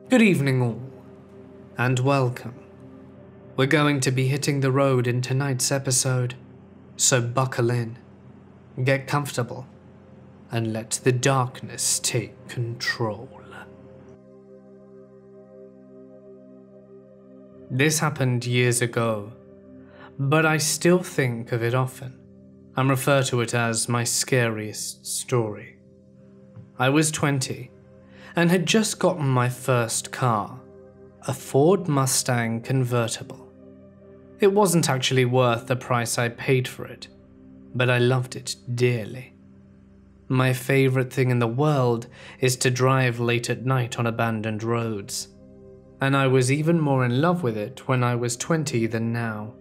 Good evening all, and welcome. We're going to be hitting the road in tonight's episode, so buckle in, get comfortable, and let the darkness take control. This happened years ago, but I still think of it often and refer to it as my scariest story. I was 20 and had just gotten my first car, a Ford Mustang convertible. It wasn't actually worth the price I paid for it, but I loved it dearly. My favorite thing in the world is to drive late at night on abandoned roads, and I was even more in love with it when I was 20 than now.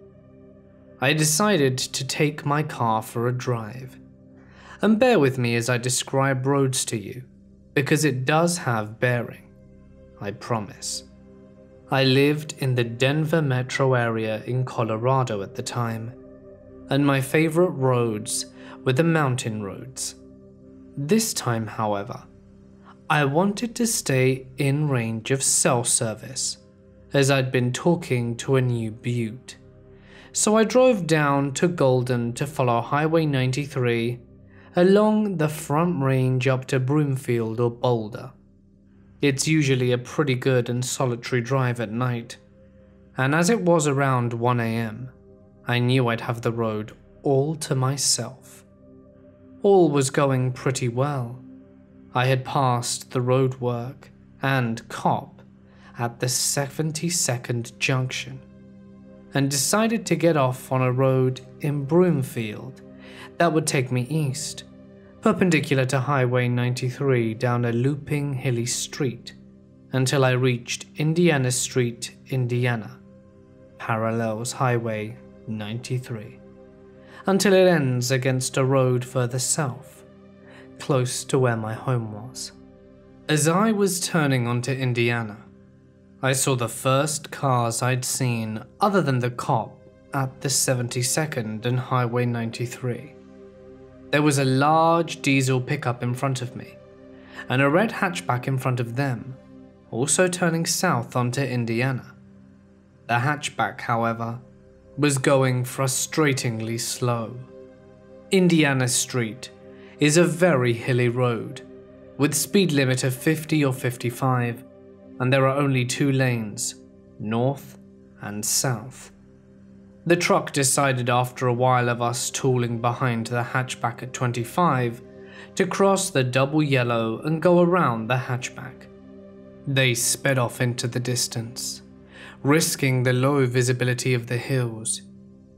I decided to take my car for a drive, and bear with me as I describe roads to you, because it does have bearing, I promise. I lived in the Denver metro area in Colorado at the time, and my favorite roads were the mountain roads. This time, however, I wanted to stay in range of cell service, as I'd been talking to a new beaut. So I drove down to Golden to follow Highway 93 along the Front Range up to Broomfield or Boulder. It's usually a pretty good and solitary drive at night, and as it was around 1 AM, I knew I'd have the road all to myself. All was going pretty well. I had passed the roadwork and cop at the 72nd junction, and decided to get off on a road in Broomfield that would take me east, perpendicular to Highway 93 down a looping hilly street until I reached Indiana Street, Indiana, parallels Highway 93, until it ends against a road further south, close to where my home was. As I was turning onto Indiana, I saw the first cars I'd seen other than the cop at the 72nd and Highway 93. There was a large diesel pickup in front of me, and a red hatchback in front of them, also turning south onto Indiana. The hatchback, however, was going frustratingly slow. Indiana Street is a very hilly road, with speed limit of 50 or 55, and there are only 2 lanes, north and south. The truck decided after a while of us tooling behind the hatchback at 25 to cross the double yellow and go around the hatchback. They sped off into the distance, risking the low visibility of the hills,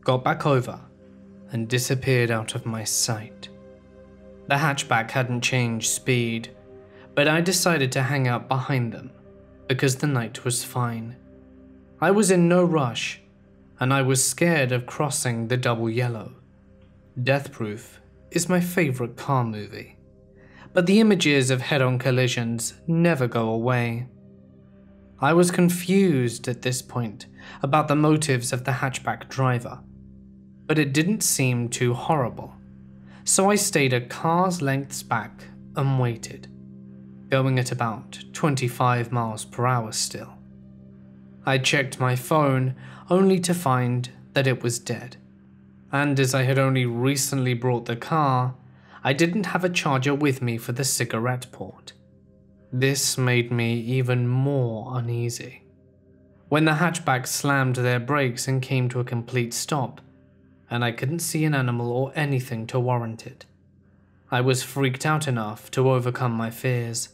got back over, and disappeared out of my sight. The hatchback hadn't changed speed, but I decided to hang out behind them because the night was fine. I was in no rush, and I was scared of crossing the double yellow. Death Proof is my favorite car movie, but the images of head-on collisions never go away. I was confused at this point about the motives of the hatchback driver, but it didn't seem too horrible, so I stayed a car's lengths back and waited, going at about 25 miles per hour still. I checked my phone only to find that it was dead, and as I had only recently brought the car, I didn't have a charger with me for the cigarette port. This made me even more uneasy. When the hatchback slammed their brakes and came to a complete stop, and I couldn't see an animal or anything to warrant it, I was freaked out enough to overcome my fears.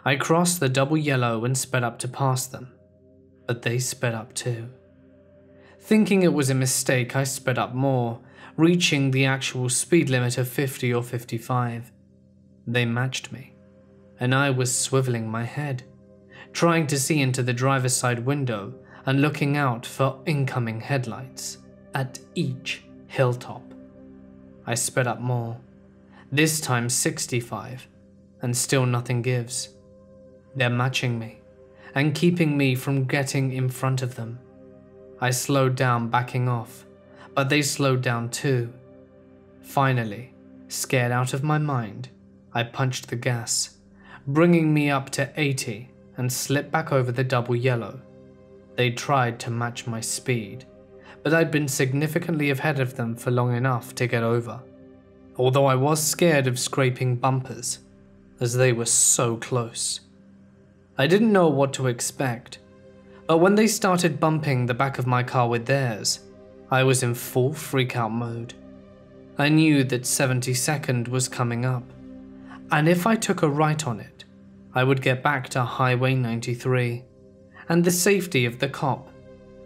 I crossed the double yellow and sped up to pass them, but they sped up too. Thinking it was a mistake, I sped up more, reaching the actual speed limit of 50 or 55. They matched me, and I was swiveling my head, trying to see into the driver's side window and looking out for incoming headlights at each hilltop. I sped up more, this time 65, and still nothing gives. They're matching me and keeping me from getting in front of them. I slowed down, backing off, but they slowed down too. Finally, scared out of my mind, I punched the gas, bringing me up to 80 and slipped back over the double yellow. They tried to match my speed, but I'd been significantly ahead of them for long enough to get over, although I was scared of scraping bumpers, as they were so close. I didn't know what to expect, but when they started bumping the back of my car with theirs, I was in full freak-out mode. I knew that 72nd was coming up, and if I took a right on it, I would get back to Highway 93 and the safety of the cop,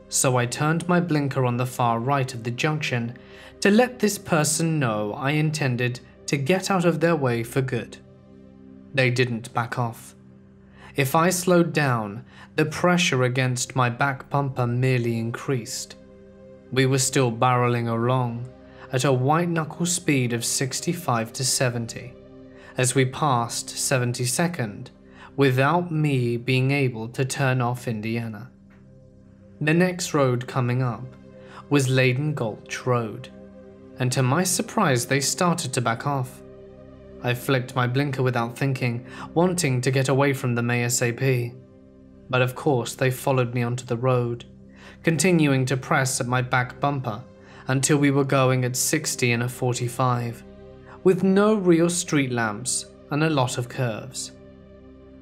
so I turned my blinker on the far right of the junction to let this person know I intended to get out of their way for good. They didn't back off. If I slowed down, the pressure against my back bumper merely increased. We were still barreling along at a white-knuckle speed of 65 to 70 as we passed 72nd without me being able to turn off Indiana. The next road coming up was Leyden Gulch Road, and to my surprise they started to back off. I flicked my blinker without thinking, wanting to get away from them ASAP. But of course they followed me onto the road, continuing to press at my back bumper until we were going at 60 in a 45, with no real street lamps and a lot of curves.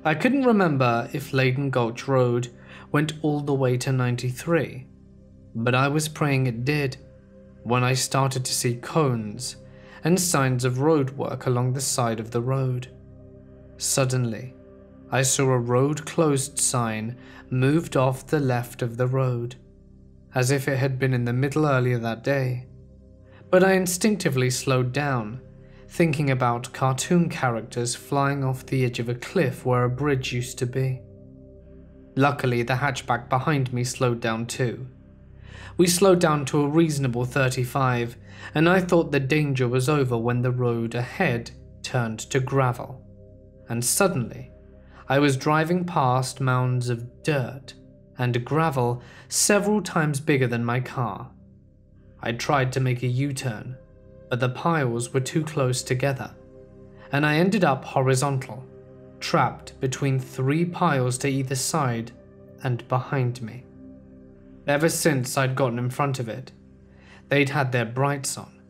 I couldn't remember if Leyden Gulch Road went all the way to 93, but I was praying it did when I started to see cones and signs of road work along the side of the road. Suddenly, I saw a road closed sign moved off the left of the road, as if it had been in the middle earlier that day. But I instinctively slowed down, thinking about cartoon characters flying off the edge of a cliff where a bridge used to be. Luckily, the hatchback behind me slowed down too. We slowed down to a reasonable 35, and I thought the danger was over when the road ahead turned to gravel. And suddenly, I was driving past mounds of dirt and gravel several times bigger than my car. I tried to make a U-turn, but the piles were too close together, and I ended up horizontal, trapped between 3 piles to either side and behind me. Ever since I'd gotten in front of it, they'd had their brights on,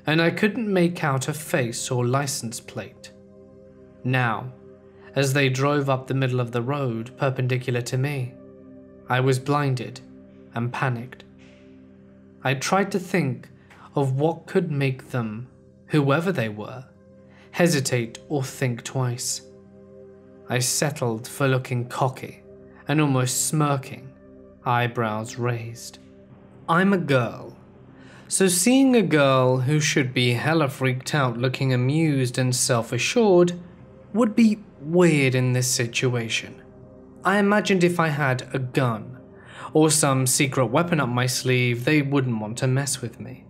and I couldn't make out a face or license plate. Now, as they drove up the middle of the road perpendicular to me, I was blinded and panicked. I tried to think of what could make them, whoever they were, hesitate or think twice. I settled for looking cocky and almost smirking, eyebrows raised. I'm a girl, so seeing a girl who should be hella freaked out looking amused and self-assured would be weird in this situation. I imagined if I had a gun or some secret weapon up my sleeve, they wouldn't want to mess with me.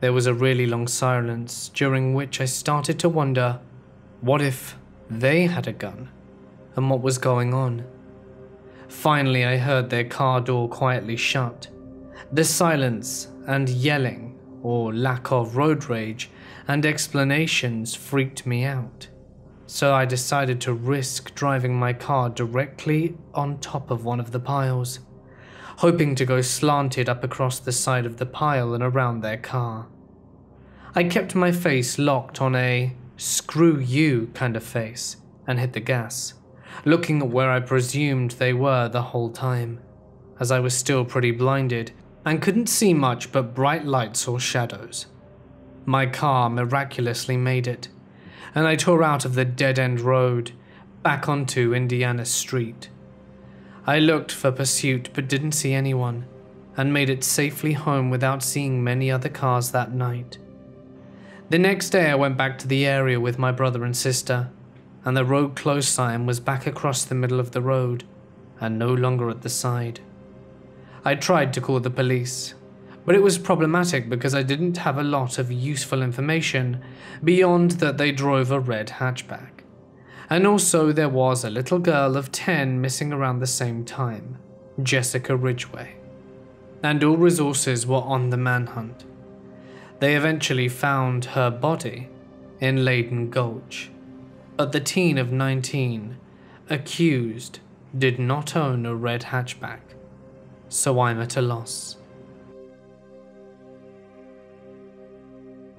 There was a really long silence, during which I started to wonder, what if they had a gun, and what was going on? Finally, I heard their car door quietly shut. The silence and yelling, or lack of road rage, and explanations freaked me out. So I decided to risk driving my car directly on top of one of the piles, hoping to go slanted up across the side of the pile and around their car. I kept my face locked on a "screw you" kind of face and hit the gas, looking at where I presumed they were the whole time, as I was still pretty blinded and couldn't see much but bright lights or shadows. My car miraculously made it, and I tore out of the dead-end road, back onto Indiana Street. I looked for pursuit but didn't see anyone, and made it safely home without seeing many other cars that night. The next day I went back to the area with my brother and sister, and the road closed sign was back across the middle of the road, and no longer at the side. I tried to call the police, but it was problematic because I didn't have a lot of useful information beyond that they drove a red hatchback. And also there was a little girl of 10 missing around the same time, Jessica Ridgway. And all resources were on the manhunt. They eventually found her body in Leyden Gulch, but the teen of 19, accused, did not own a red hatchback, so I'm at a loss.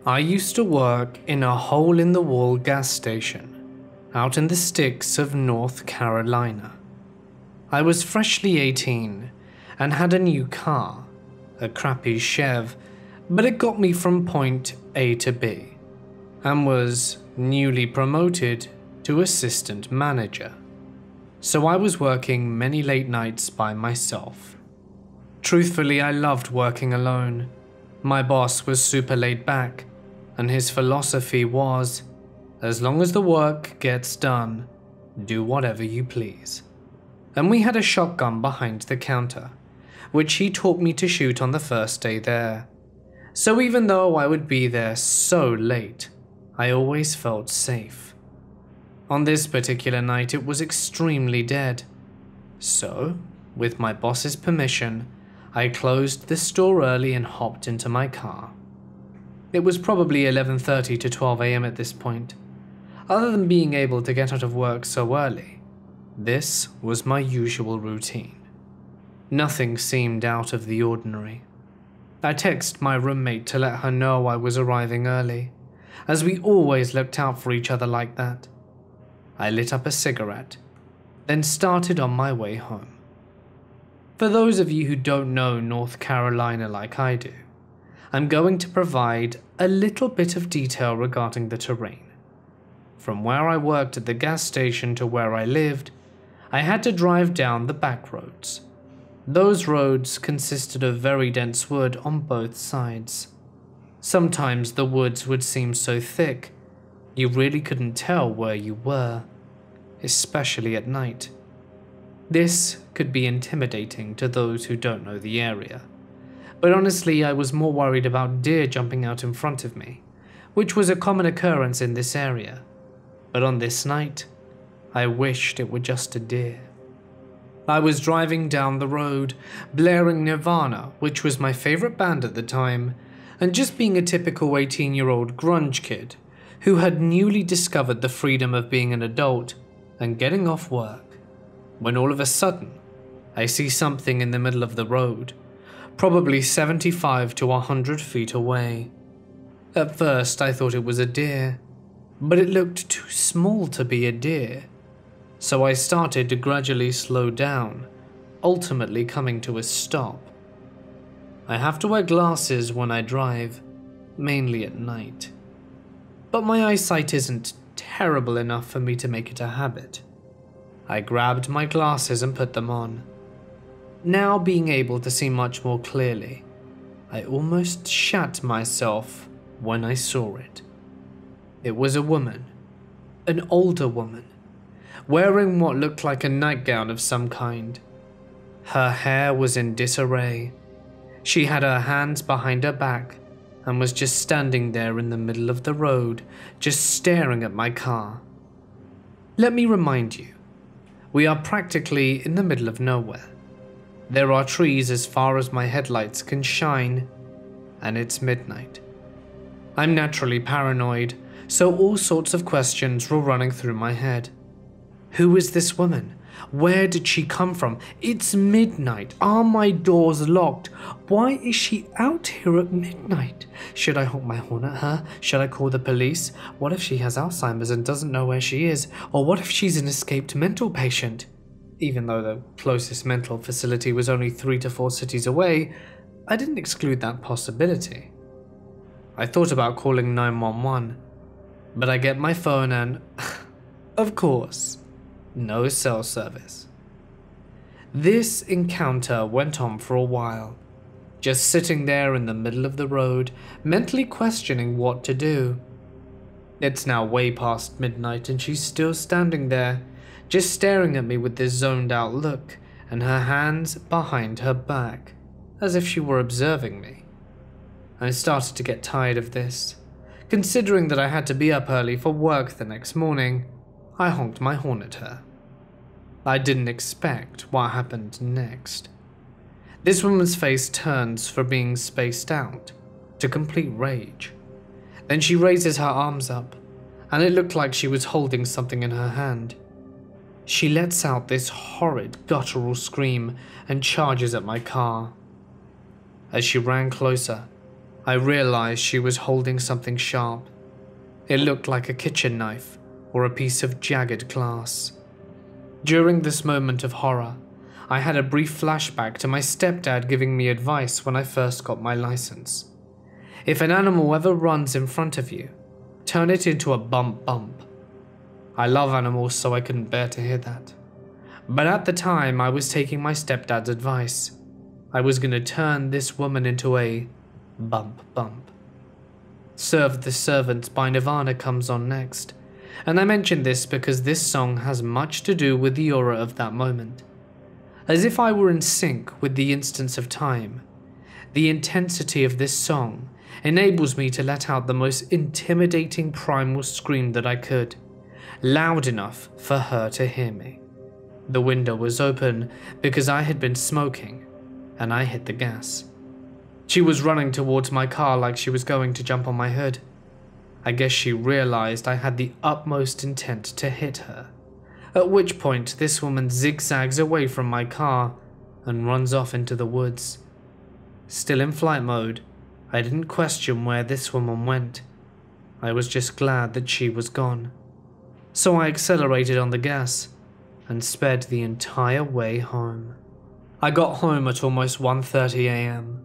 I used to work in a hole-in-the-wall gas station out in the sticks of North Carolina. I was freshly 18 and had a new car, a crappy Chev, but it got me from point A to B, and was newly promoted to assistant manager. So I was working many late nights by myself. Truthfully, I loved working alone. My boss was super laid back, and his philosophy was, as long as the work gets done, do whatever you please. And we had a shotgun behind the counter, which he taught me to shoot on the first day there. So even though I would be there so late, I always felt safe. On this particular night, it was extremely dead. So, with my boss's permission, I closed the store early and hopped into my car. It was probably 11:30 to 12 AM at this point. Other than being able to get out of work so early, this was my usual routine. Nothing seemed out of the ordinary. I texted my roommate to let her know I was arriving early, as we always looked out for each other like that. I lit up a cigarette, then started on my way home. For those of you who don't know North Carolina like I do, I'm going to provide a little bit of detail regarding the terrain. From where I worked at the gas station to where I lived, I had to drive down the back roads. Those roads consisted of very dense wood on both sides. Sometimes the woods would seem so thick, you really couldn't tell where you were, especially at night. This could be intimidating to those who don't know the area. But honestly, I was more worried about deer jumping out in front of me, which was a common occurrence in this area. But on this night, I wished it were just a deer. I was driving down the road, blaring Nirvana, which was my favorite band at the time, and just being a typical 18-year-old grunge kid who had newly discovered the freedom of being an adult and getting off work, when all of a sudden, I see something in the middle of the road, probably 75 to 100 feet away. At first, I thought it was a deer, but it looked too small to be a deer, so I started to gradually slow down, ultimately coming to a stop. I have to wear glasses when I drive, mainly at night, but my eyesight isn't terrible enough for me to make it a habit. I grabbed my glasses and put them on. Now being able to see much more clearly, I almost shat myself when I saw it. It was a woman, an older woman, wearing what looked like a nightgown of some kind. Her hair was in disarray. She had her hands behind her back and was just standing there in the middle of the road, just staring at my car. Let me remind you, we are practically in the middle of nowhere. There are trees as far as my headlights can shine, and it's midnight. I'm naturally paranoid, so all sorts of questions were running through my head. Who is this woman? Where did she come from? It's midnight. Are my doors locked? Why is she out here at midnight? Should I honk my horn at her? Should I call the police? What if she has Alzheimer's and doesn't know where she is? Or what if she's an escaped mental patient? Even though the closest mental facility was only 3 to 4 cities away, I didn't exclude that possibility. I thought about calling 911, but I get my phone and, of course, no cell service. This encounter went on for a while, just sitting there in the middle of the road, mentally questioning what to do. It's now way past midnight and she's still standing there, just staring at me with this zoned out look and her hands behind her back, as if she were observing me. I started to get tired of this. Considering that I had to be up early for work the next morning, I honked my horn at her. I didn't expect what happened next. This woman's face turns from being spaced out to complete rage. Then she raises her arms up, and it looked like she was holding something in her hand. She lets out this horrid guttural scream and charges at my car. As she ran closer, I realized she was holding something sharp. It looked like a kitchen knife or a piece of jagged glass. During this moment of horror, I had a brief flashback to my stepdad giving me advice when I first got my license. If an animal ever runs in front of you, turn it into a bump. I love animals, so I couldn't bear to hear that. But at the time, I was taking my stepdad's advice. I was going to turn this woman into a bump. Serve the Servants by Nirvana comes on next, and I mention this because this song has much to do with the aura of that moment. As if I were in sync with the instance of time, the intensity of this song enables me to let out the most intimidating primal scream that I could, loud enough for her to hear me. The window was open because I had been smoking, and I hit the gas. She was running towards my car like she was going to jump on my hood. I guess she realized I had the utmost intent to hit her, at which point this woman zigzags away from my car and runs off into the woods. Still in flight mode, I didn't question where this woman went. I was just glad that she was gone. So I accelerated on the gas and sped the entire way home. I got home at almost 1:30 a.m.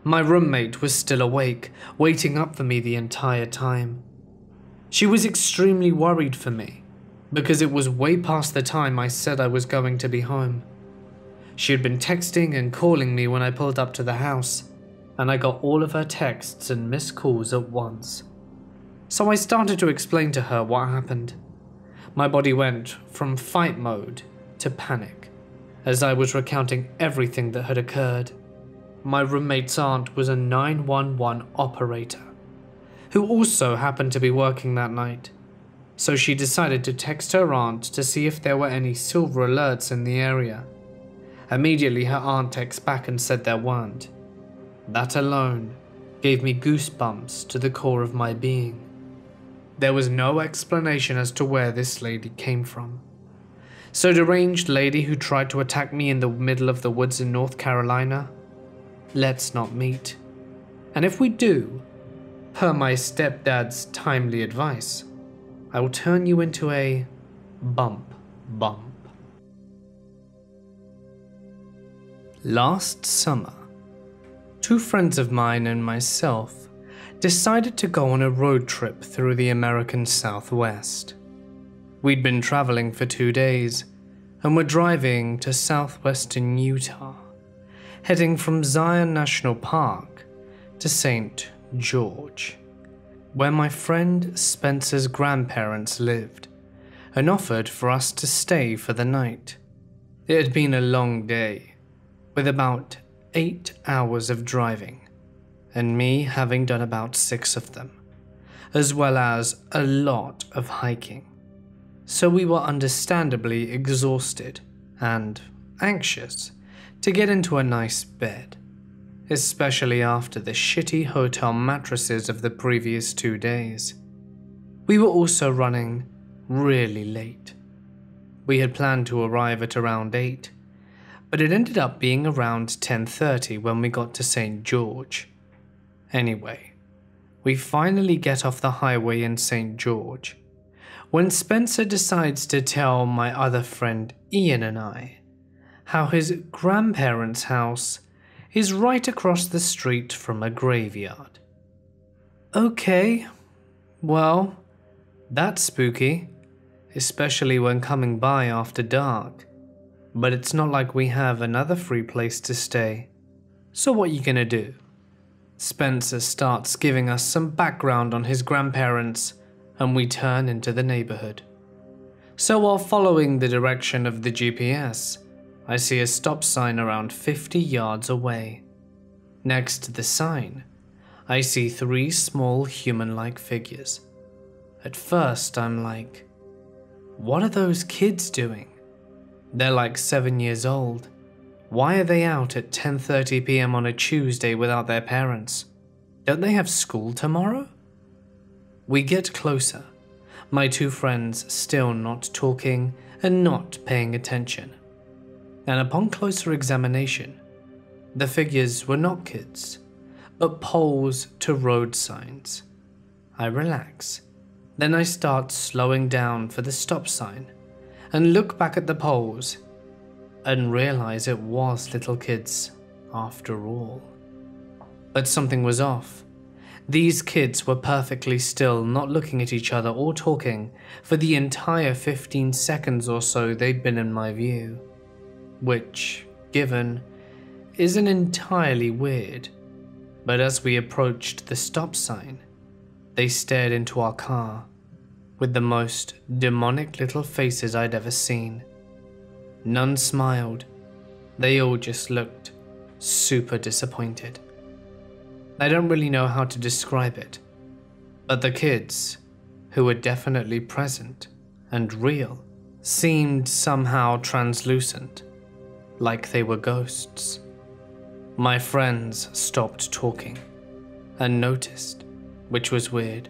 My roommate was still awake, waiting up for me the entire time. She was extremely worried for me, because it was way past the time I said I was going to be home. She had been texting and calling me when I pulled up to the house, and I got all of her texts and missed calls at once. So I started to explain to her what happened. My body went from fight mode to panic, as I was recounting everything that had occurred. My roommate's aunt was a 911 operator, who also happened to be working that night. So she decided to text her aunt to see if there were any silver alerts in the area. Immediately her aunt texted back and said there weren't. That alone gave me goosebumps to the core of my being. There was no explanation as to where this lady came from. So deranged lady who tried to attack me in the middle of the woods in North Carolina? Let's not meet. And if we do, per my stepdad's timely advice, I will turn you into a bump. Last summer, two friends of mine and myself decided to go on a road trip through the American Southwest. We'd been traveling for 2 days and were driving to southwestern Utah, heading from Zion National Park to St. George, where my friend Spencer's grandparents lived, and offered for us to stay for the night. It had been a long day, with about 8 hours of driving, and me having done about 6 of them, as well as a lot of hiking. So we were understandably exhausted and anxious to get into a nice bed, especially after the shitty hotel mattresses of the previous 2 days. We were also running really late. We had planned to arrive at around 8, but it ended up being around 10:30 when we got to St. George. Anyway, we finally get off the highway in St. George, when Spencer decides to tell my other friend Ian and I how his grandparents' house is right across the street from a graveyard. Okay, well, that's spooky, especially when coming by after dark, but it's not like we have another free place to stay. So what you gonna do? Spencer starts giving us some background on his grandparents, and we turn into the neighborhood. So while following the direction of the GPS, I see a stop sign around 50 yards away. Next to the sign, I see 3 small human-like figures. At first, I'm like, what are those kids doing? They're like 7 years old. Why are they out at 10:30 p.m. on a Tuesday without their parents? Don't they have school tomorrow? We get closer, my 2 friends still not talking and not paying attention. And upon closer examination, the figures were not kids, but poles to road signs. I relax. Then I start slowing down for the stop sign and look back at the poles and realize it was little kids after all. But something was off. These kids were perfectly still, not looking at each other or talking for the entire 15 seconds or so they'd been in my view, which, given, isn't entirely weird. But as we approached the stop sign, they stared into our car with the most demonic little faces I'd ever seen. None smiled. They all just looked super disappointed. I don't really know how to describe it, but the kids, who were definitely present and real, seemed somehow translucent, like they were ghosts. My friends stopped talking and noticed, which was weird.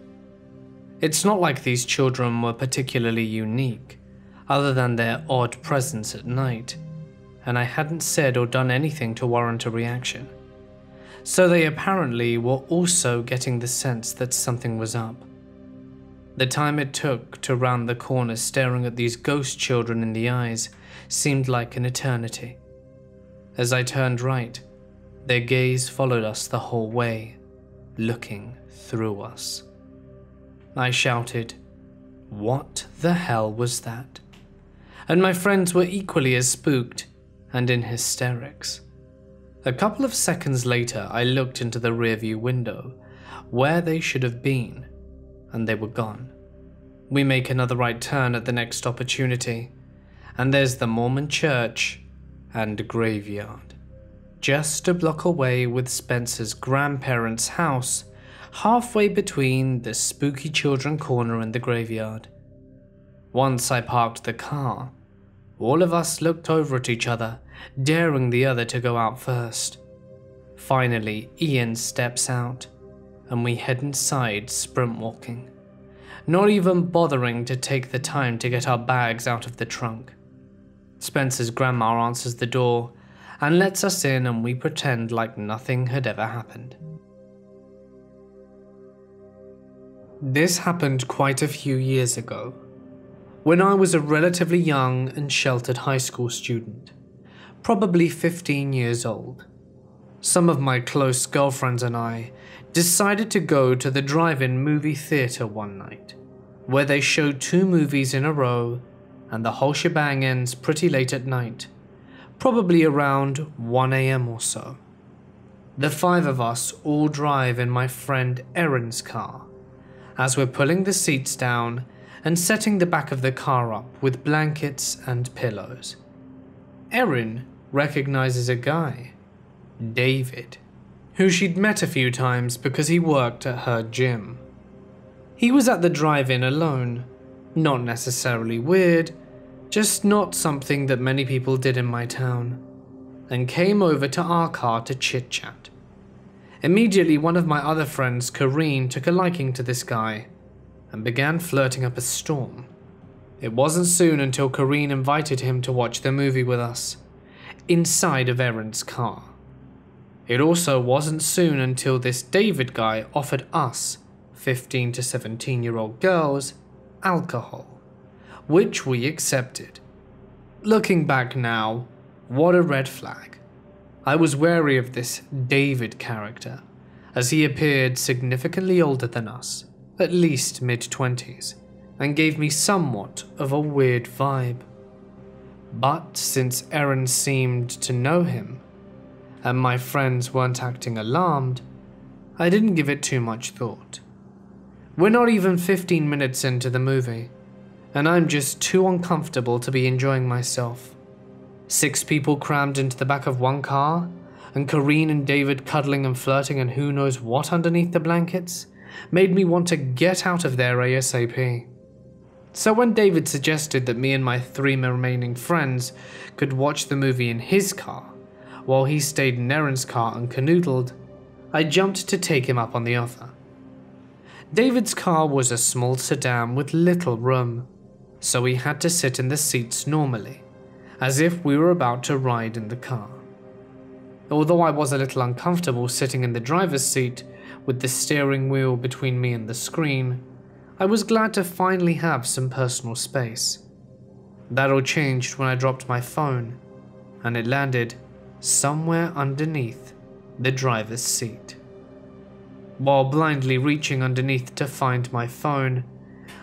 It's not like these children were particularly unique, other than their odd presence at night, and I hadn't said or done anything to warrant a reaction. So they apparently were also getting the sense that something was up. The time it took to round the corner staring at these ghost children in the eyes seemed like an eternity. As I turned right, their gaze followed us the whole way, looking through us. I shouted, "What the hell was that?" And my friends were equally as spooked and in hysterics. A couple of seconds later, I looked into the rearview window, where they should have been, and they were gone. We make another right turn at the next opportunity, and there's the Mormon church and graveyard, just a block away with Spencer's grandparents' house, halfway between the spooky children corner and the graveyard. Once I parked the car, all of us looked over at each other, daring the other to go out first. Finally, Ian steps out, and we head inside sprint walking, not even bothering to take the time to get our bags out of the trunk. Spencer's grandma answers the door and lets us in, and we pretend like nothing had ever happened. This happened quite a few years ago, when I was a relatively young and sheltered high school student, probably 15 years old. Some of my close girlfriends and I decided to go to the drive-in movie theater one night, where they showed 2 movies in a row, and the whole shebang ends pretty late at night, probably around 1 AM or so. The 5 of us all drive in my friend Erin's car, as we're pulling the seats down and setting the back of the car up with blankets and pillows. Erin recognizes a guy, David, who she'd met a few times because he worked at her gym. He was at the drive-in alone, not necessarily weird, just not something that many people did in my town, and came over to our car to chit-chat. Immediately, one of my other friends, Kareen, took a liking to this guy and began flirting up a storm. It wasn't soon until Kareen invited him to watch the movie with us, inside of Erin's car. It also wasn't soon until this David guy offered us, 15 to 17-year-old girls, alcohol, which we accepted. Looking back now, what a red flag. I was wary of this David character, as he appeared significantly older than us, at least mid-20s, and gave me somewhat of a weird vibe. But since Erin seemed to know him, and my friends weren't acting alarmed, I didn't give it too much thought. We're not even 15 minutes into the movie, and I'm just too uncomfortable to be enjoying myself. 6 people crammed into the back of one car, and Kareen and David cuddling and flirting and who knows what underneath the blankets, made me want to get out of there ASAP. So when David suggested that me and my 3 remaining friends could watch the movie in his car, while he stayed in Erin's car and canoodled, I jumped to take him up on the offer. David's car was a small sedan with little room, so we had to sit in the seats normally, as if we were about to ride in the car. Although I was a little uncomfortable sitting in the driver's seat with the steering wheel between me and the screen, I was glad to finally have some personal space. That all changed when I dropped my phone, and it landed somewhere underneath the driver's seat. While blindly reaching underneath to find my phone,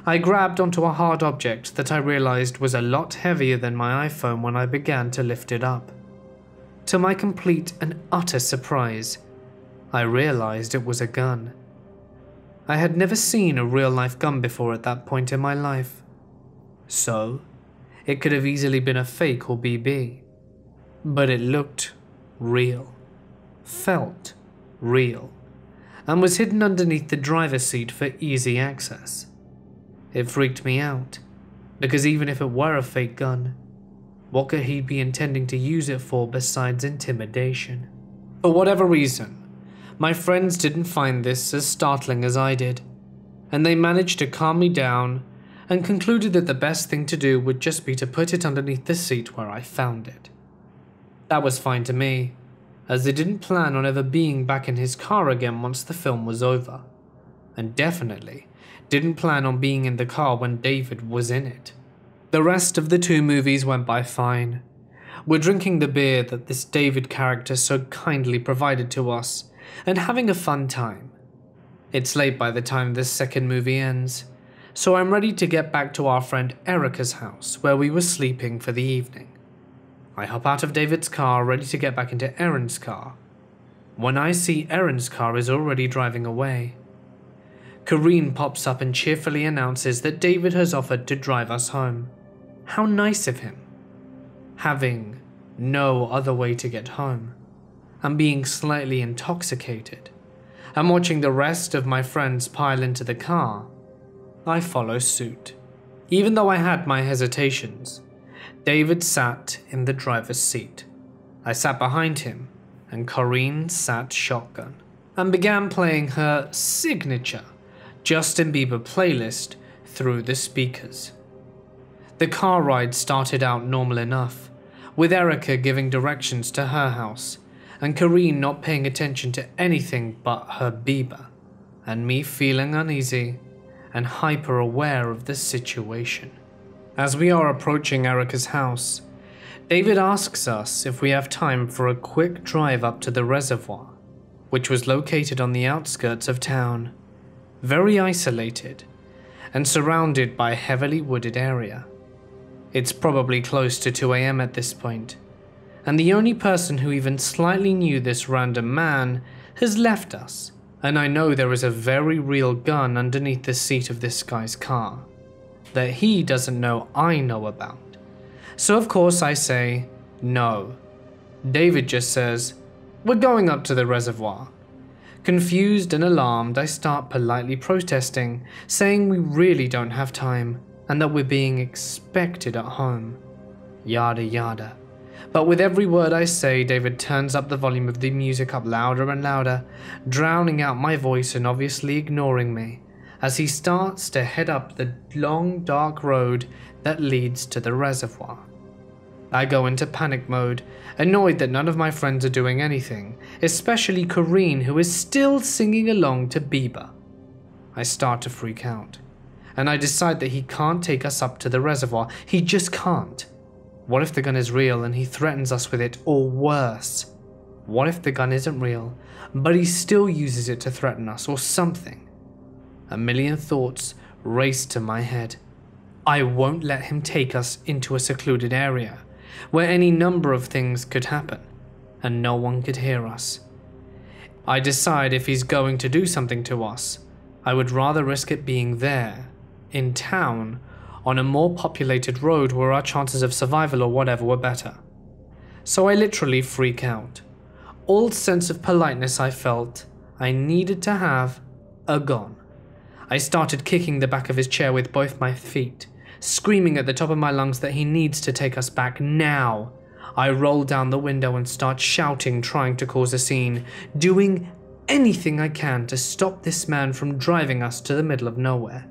I grabbed onto a hard object that I realized was a lot heavier than my iPhone when I began to lift it up. To my complete and utter surprise, I realized it was a gun. I had never seen a real-life gun before at that point in my life. So, it could have easily been a fake or BB. But it looked real, felt real, and was hidden underneath the driver's seat for easy access. It freaked me out, because even if it were a fake gun, what could he be intending to use it for besides intimidation? For whatever reason, my friends didn't find this as startling as I did, and they managed to calm me down and concluded that the best thing to do would just be to put it underneath the seat where I found it. That was fine to me, as they didn't plan on ever being back in his car again once the film was over, and definitely didn't plan on being in the car when David was in it. The rest of the two movies went by fine. We're drinking the beer that this David character so kindly provided to us, and having a fun time. It's late by the time this second movie ends, so I'm ready to get back to our friend Erica's house where we were sleeping for the evening. I hop out of David's car ready to get back into Erin's car, when I see Erin's car is already driving away. Kareen pops up and cheerfully announces that David has offered to drive us home. How nice of him. Having no other way to get home, and being slightly intoxicated, and watching the rest of my friends pile into the car, I follow suit. Even though I had my hesitations, David sat in the driver's seat. I sat behind him, and Kareen sat shotgun, and began playing her signature Justin Bieber playlist through the speakers. The car ride started out normal enough, with Erica giving directions to her house, and Kareen not paying attention to anything but her Bieber, and me feeling uneasy and hyper aware of the situation. As we are approaching Erica's house, David asks us if we have time for a quick drive up to the reservoir, which was located on the outskirts of town, very isolated and surrounded by a heavily wooded area. It's probably close to 2 AM at this point, and the only person who even slightly knew this random man has left us, and I know there is a very real gun underneath the seat of this guy's car that he doesn't know I know about. So of course I say, no. David just says, we're going up to the reservoir. Confused and alarmed, I start politely protesting, saying we really don't have time, and that we're being expected at home. Yada yada. But with every word I say, David turns up the volume of the music up louder and louder, drowning out my voice and obviously ignoring me, as he starts to head up the long dark road that leads to the reservoir. I go into panic mode, annoyed that none of my friends are doing anything, especially Kareen, who is still singing along to Bieber. I start to freak out, and I decide that he can't take us up to the reservoir. He just can't. What if the gun is real and he threatens us with it, or worse? What if the gun isn't real, but he still uses it to threaten us, or something? A million thoughts race to my head. I won't let him take us into a secluded area, where any number of things could happen, and no one could hear us. I decide if he's going to do something to us, I would rather risk it being there, in town, on a more populated road where our chances of survival or whatever were better. So I literally freak out. All sense of politeness I felt I needed to have are gone. I started kicking the back of his chair with both my feet, screaming at the top of my lungs that he needs to take us back now. I roll down the window and start shouting, trying to cause a scene, doing anything I can to stop this man from driving us to the middle of nowhere.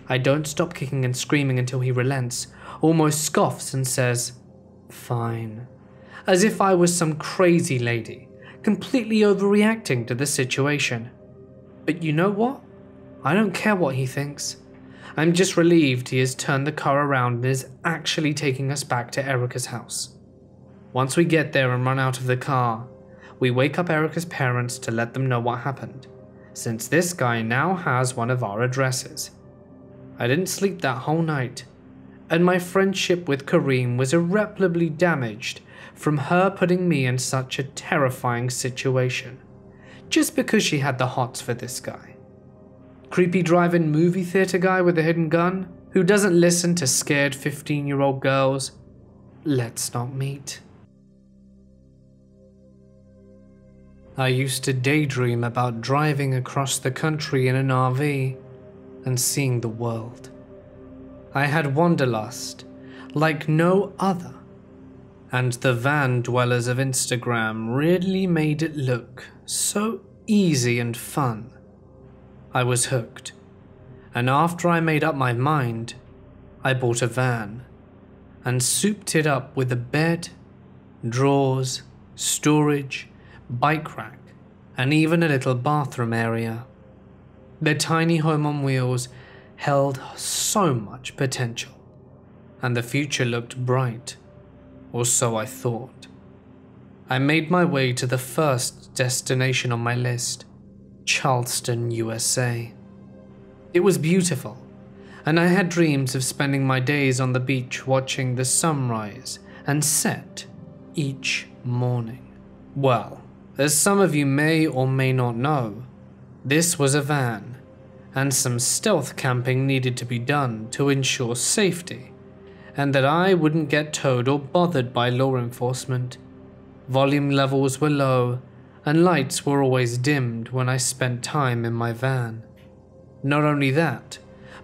I don't stop kicking and screaming until he relents, almost scoffs and says, "Fine," as if I was some crazy lady, completely overreacting to the situation. But you know what? I don't care what he thinks. I'm just relieved he has turned the car around and is actually taking us back to Erica's house. Once we get there and run out of the car, we wake up Erica's parents to let them know what happened, since this guy now has one of our addresses. I didn't sleep that whole night, and my friendship with Kareem was irreparably damaged from her putting me in such a terrifying situation, just because she had the hots for this guy. Creepy drive-in movie theater guy with a hidden gun who doesn't listen to scared 15-year-old girls. Let's not meet. I used to daydream about driving across the country in an RV and seeing the world. I had wanderlust like no other, and the van dwellers of Instagram really made it look so easy and fun. I was hooked, and after I made up my mind, I bought a van and souped it up with a bed, drawers, storage, bike rack, and even a little bathroom area. The tiny home on wheels held so much potential, and the future looked bright, or so I thought. I made my way to the first destination on my list, Charleston, USA. It was beautiful, and I had dreams of spending my days on the beach watching the sunrise and set each morning. Well, as some of you may or may not know, this was a van, and some stealth camping needed to be done to ensure safety, and that I wouldn't get towed or bothered by law enforcement. Volume levels were low, and lights were always dimmed when I spent time in my van. Not only that,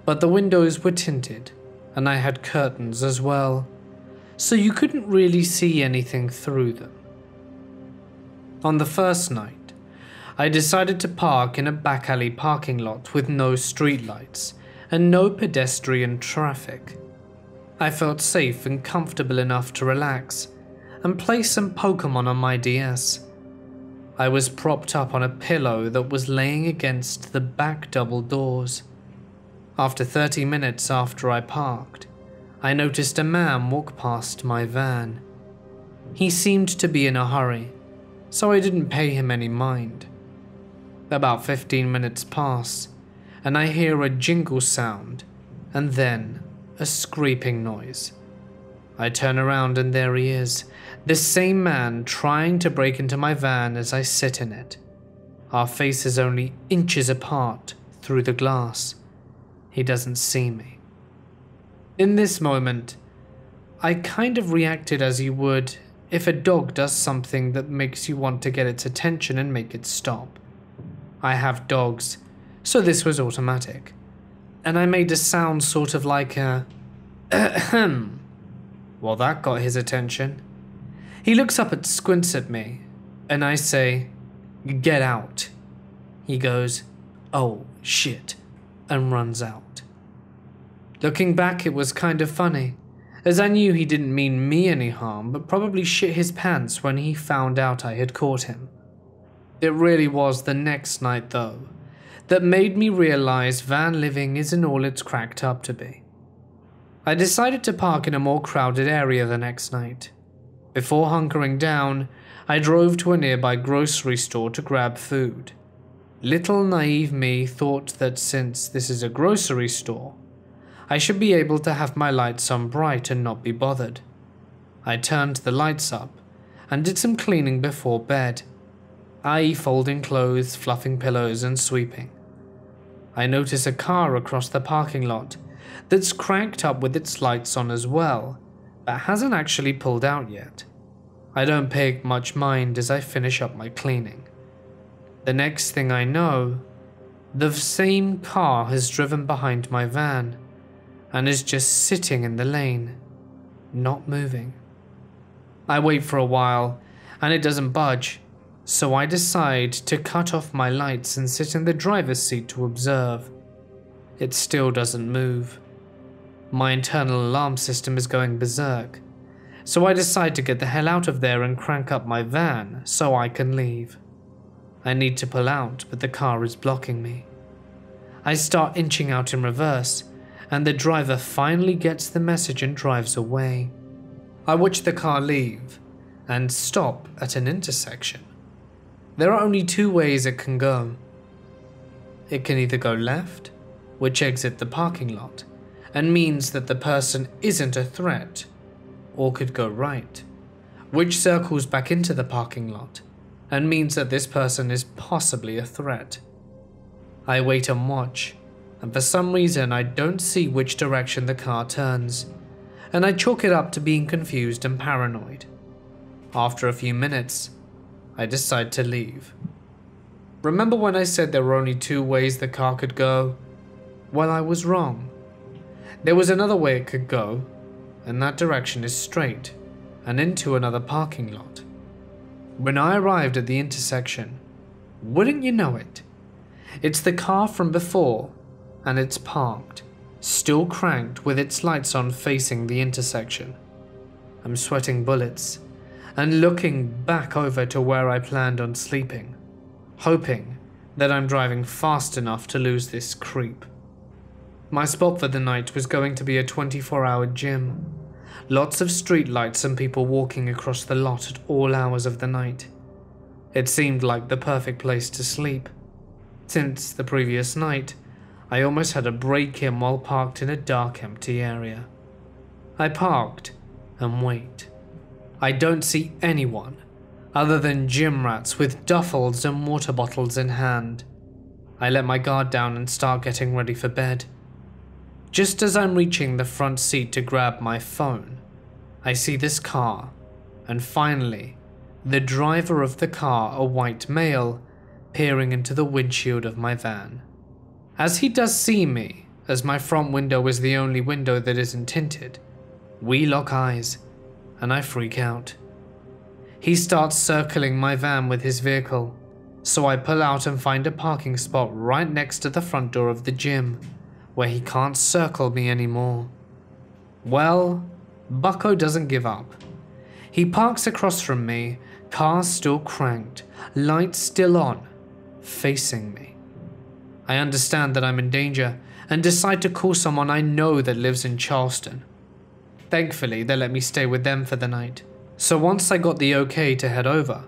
but the windows were tinted, and I had curtains as well, so you couldn't really see anything through them. On the first night, I decided to park in a back alley parking lot with no streetlights and no pedestrian traffic. I felt safe and comfortable enough to relax and play some Pokemon on my DS. I was propped up on a pillow that was laying against the back double doors. After 30 minutes after I parked, I noticed a man walk past my van. He seemed to be in a hurry, so I didn't pay him any mind. About 15 minutes pass, and I hear a jingle sound, and then a scraping noise. I turn around and there he is, the same man trying to break into my van as I sit in it. Our faces only inches apart through the glass. He doesn't see me. In this moment, I kind of reacted as you would if a dog does something that makes you want to get its attention and make it stop. I have dogs, so this was automatic. And I made a sound sort of like a ahem. Well, that got his attention. He looks up and squints at me, and I say, "Get out." He goes, "Oh, shit," and runs out. Looking back, it was kind of funny, as I knew he didn't mean me any harm, but probably shit his pants when he found out I had caught him. It really was the next night, though, that made me realize van living isn't all it's cracked up to be. I decided to park in a more crowded area the next night. Before hunkering down, I drove to a nearby grocery store to grab food. Little naive me thought that since this is a grocery store, I should be able to have my lights on bright and not be bothered. I turned the lights up and did some cleaning before bed, i.e. folding clothes, fluffing pillows and sweeping. I notice a car across the parking lot that's cranked up with its lights on as well, but hasn't actually pulled out yet. I don't pay much mind as I finish up my cleaning. The next thing I know, the same car has driven behind my van and is just sitting in the lane, not moving. I wait for a while and it doesn't budge, so I decide to cut off my lights and sit in the driver's seat to observe. It still doesn't move. My internal alarm system is going berserk, so I decide to get the hell out of there and crank up my van so I can leave. I need to pull out, but the car is blocking me. I start inching out in reverse, and the driver finally gets the message and drives away. I watch the car leave and stop at an intersection. There are only two ways it can go. It can either go left, which exits the parking lot and means that the person isn't a threat, or could go right, which circles back into the parking lot and means that this person is possibly a threat. I wait and watch, and for some reason I don't see which direction the car turns, and I chalk it up to being confused and paranoid. After a few minutes, I decide to leave. Remember when I said there were only two ways the car could go? Well, I was wrong. There was another way it could go, and that direction is straight and into another parking lot. When I arrived at the intersection, wouldn't you know it, it's the car from before, and it's parked, still cranked with its lights on facing the intersection. I'm sweating bullets and looking back over to where I planned on sleeping, hoping that I'm driving fast enough to lose this creep. My spot for the night was going to be a 24-hour gym. Lots of street lights and people walking across the lot at all hours of the night. It seemed like the perfect place to sleep. Since the previous night, I almost had a break-in while parked in a dark, empty area. I parked and wait. I don't see anyone other than gym rats with duffels and water bottles in hand. I let my guard down and start getting ready for bed. Just as I'm reaching the front seat to grab my phone, I see this car, and finally, the driver of the car, a white male, peering into the windshield of my van. As he does see me, as my front window is the only window that isn't tinted, we lock eyes, and I freak out. He starts circling my van with his vehicle, so I pull out and find a parking spot right next to the front door of the gym, where he can't circle me anymore. Well, Bucko doesn't give up. He parks across from me, car still cranked, lights still on, facing me. I understand that I'm in danger and decide to call someone I know that lives in Charleston. Thankfully, they let me stay with them for the night, so once I got the okay to head over,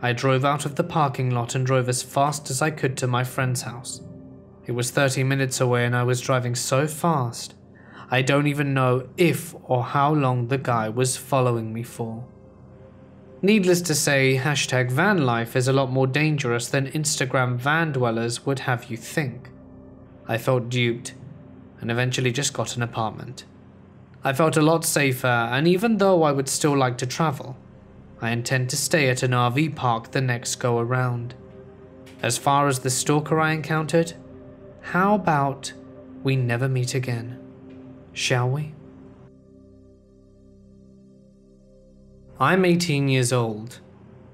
I drove out of the parking lot and drove as fast as I could to my friend's house. It was 30 minutes away and I was driving so fast, I don't even know if or how long the guy was following me for. Needless to say, #van life is a lot more dangerous than Instagram van dwellers would have you think. I felt duped and eventually just got an apartment. I felt a lot safer, and even though I would still like to travel, I intend to stay at an RV park the next go around. As far as the stalker I encountered, how about we never meet again, shall we? I'm 18 years old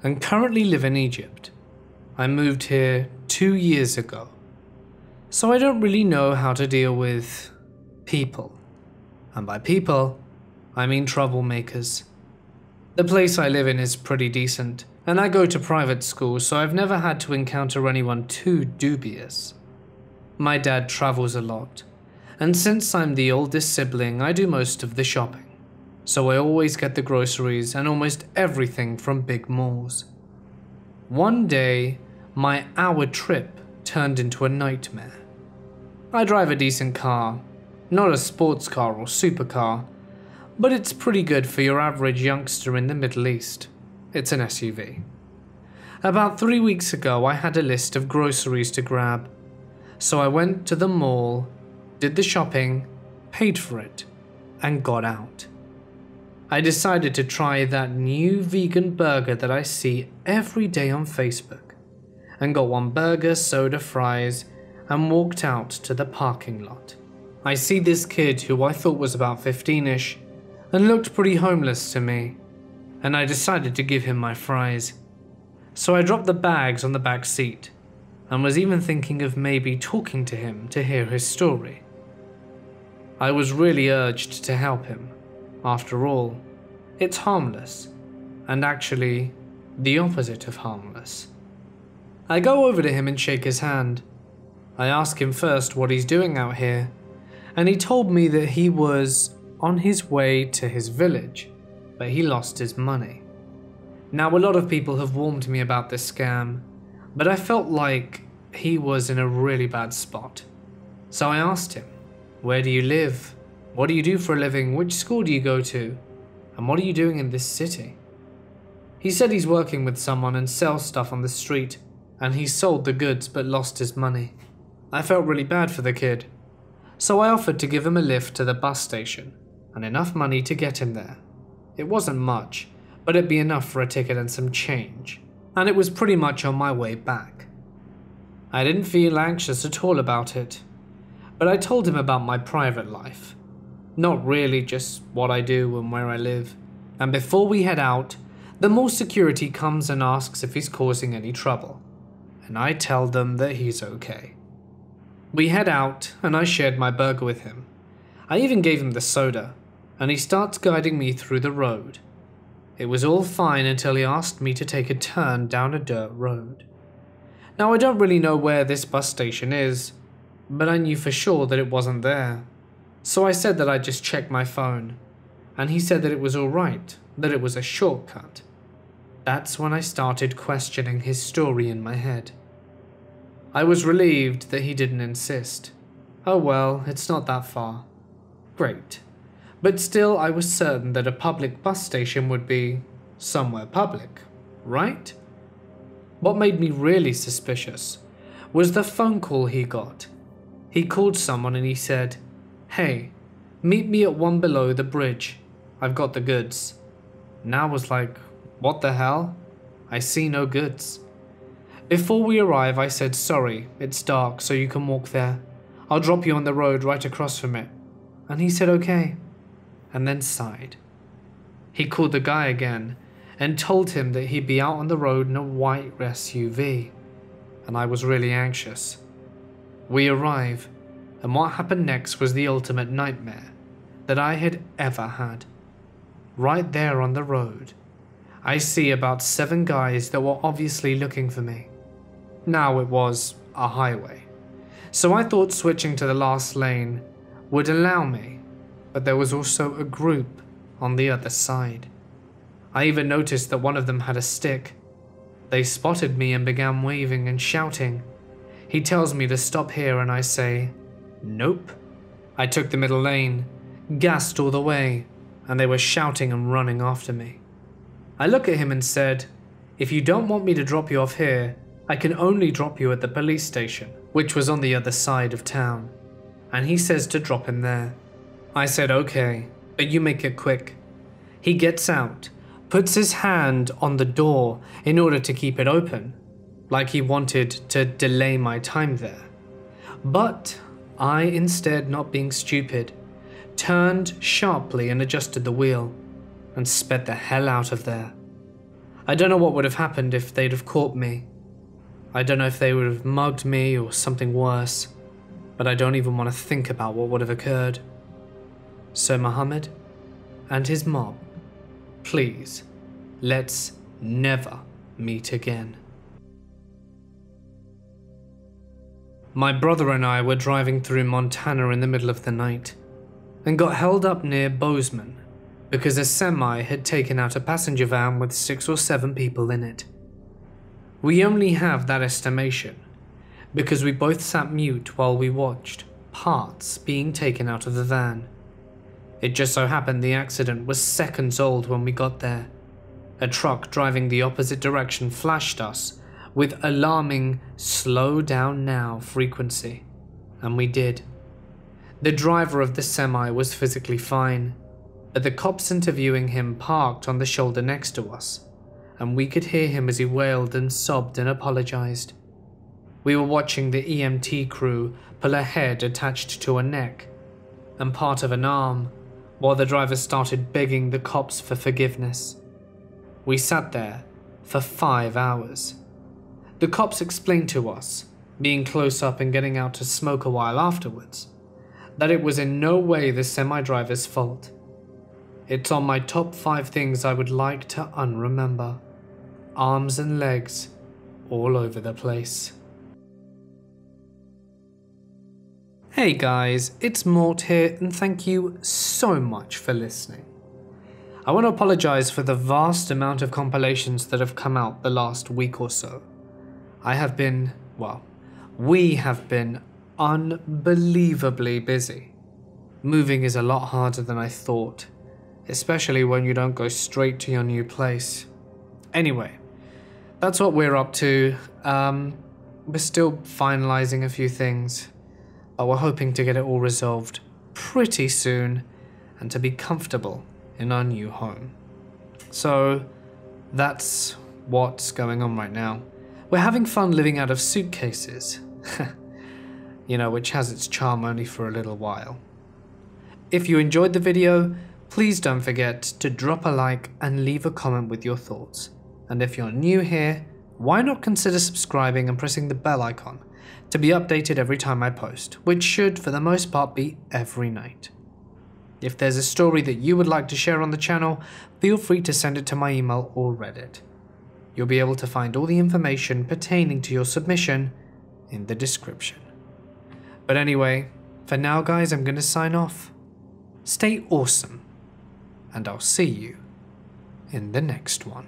and currently live in Egypt. I moved here 2 years ago, so I don't really know how to deal with people. And by people, I mean troublemakers. The place I live in is pretty decent, and I go to private school, so I've never had to encounter anyone too dubious. My dad travels a lot, and since I'm the oldest sibling, I do most of the shopping. So I always get the groceries and almost everything from big malls. One day, my hour trip turned into a nightmare. I drive a decent car, not a sports car or supercar, but it's pretty good for your average youngster in the Middle East. It's an SUV. About 3 weeks ago, I had a list of groceries to grab, so I went to the mall, did the shopping, paid for it, and got out. I decided to try that new vegan burger that I see every day on Facebook, and got one burger, soda, fries, and walked out to the parking lot. I see this kid who I thought was about 15-ish and looked pretty homeless to me, and I decided to give him my fries. So I dropped the bags on the back seat, and was even thinking of maybe talking to him to hear his story. I was really urged to help him. After all, it's harmless, and actually the opposite of harmless. I go over to him and shake his hand. I ask him first what he's doing out here, and he told me that he was on his way to his village, but he lost his money. Now, a lot of people have warned me about this scam, but I felt like he was in a really bad spot. So I asked him, where do you live? What do you do for a living? Which school do you go to? And what are you doing in this city? He said he's working with someone and sells stuff on the street, and he sold the goods but lost his money. I felt really bad for the kid, so I offered to give him a lift to the bus station and enough money to get him there. It wasn't much, but it'd be enough for a ticket and some change, and it was pretty much on my way back. I didn't feel anxious at all about it, but I told him about my private life. Not really, just what I do and where I live. And before we head out, the mall security comes and asks if he's causing any trouble, and I tell them that he's okay. We head out, and I shared my burger with him. I even gave him the soda, and he starts guiding me through the road. It was all fine until he asked me to take a turn down a dirt road. Now, I don't really know where this bus station is, but I knew for sure that it wasn't there. So I said that I'd just check my phone, and he said that it was alright, that it was a shortcut. That's when I started questioning his story in my head. I was relieved that he didn't insist. Oh well, it's not that far. Great. But still, I was certain that a public bus station would be somewhere public, right? What made me really suspicious was the phone call he got. He called someone and he said, "Hey, meet me at one below the bridge. I've got the goods." And I was like, what the hell? I see no goods. Before we arrive, I said, "Sorry, it's dark, so you can walk there. I'll drop you on the road right across from it." And he said okay, and then sighed. He called the guy again and told him that he'd be out on the road in a white SUV, and I was really anxious. We arrive, and what happened next was the ultimate nightmare that I had ever had. Right there on the road, I see about 7 guys that were obviously looking for me. Now it was a highway, so I thought switching to the last lane would allow me, but there was also a group on the other side. I even noticed that one of them had a stick. They spotted me and began waving and shouting. He tells me to stop here and I say, nope. I took the middle lane, gassed all the way, and they were shouting and running after me. I look at him and said, "If you don't want me to drop you off here, I can only drop you at the police station," which was on the other side of town. And he says to drop him there. I said okay, but you make it quick. He gets out, puts his hand on the door in order to keep it open, like he wanted to delay my time there. But I, instead, not being stupid, turned sharply and adjusted the wheel, and sped the hell out of there. I don't know what would have happened if they'd have caught me. I don't know if they would have mugged me or something worse, but I don't even want to think about what would have occurred. So Muhammad and his mob, please, let's never meet again. My brother and I were driving through Montana in the middle of the night and got held up near Bozeman because a semi had taken out a passenger van with 6 or 7 people in it. We only have that estimation because we both sat mute while we watched parts being taken out of the van. It just so happened the accident was seconds old when we got there. A truck driving the opposite direction flashed us with alarming "slow down now" frequency, and we did. The driver of the semi was physically fine, but the cops interviewing him parked on the shoulder next to us, and we could hear him as he wailed and sobbed and apologized. We were watching the EMT crew pull a head attached to a neck and part of an arm, while the driver started begging the cops for forgiveness. We sat there for 5 hours. The cops explained to us being close up and getting out to smoke a while afterwards, that it was in no way the semi-driver's fault. It's on my top 5 things I would like to unremember. Arms and legs all over the place. Hey guys, it's Mort here, and thank you so much for listening. I want to apologize for the vast amount of compilations that have come out the last week or so. We have been unbelievably busy. Moving is a lot harder than I thought, especially when you don't go straight to your new place. Anyway, that's what we're up to. We're still finalizing a few things, but we're hoping to get it all resolved pretty soon and to be comfortable in our new home. So that's what's going on right now. We're having fun living out of suitcases, which has its charm only for a little while. If you enjoyed the video, please don't forget to drop a like and leave a comment with your thoughts. And if you're new here, why not consider subscribing and pressing the bell icon to be updated every time I post, which should for the most part be every night. If there's a story that you would like to share on the channel, feel free to send it to my email or Reddit. You'll be able to find all the information pertaining to your submission in the description. But anyway, for now guys, I'm going to sign off. Stay awesome, and I'll see you in the next one.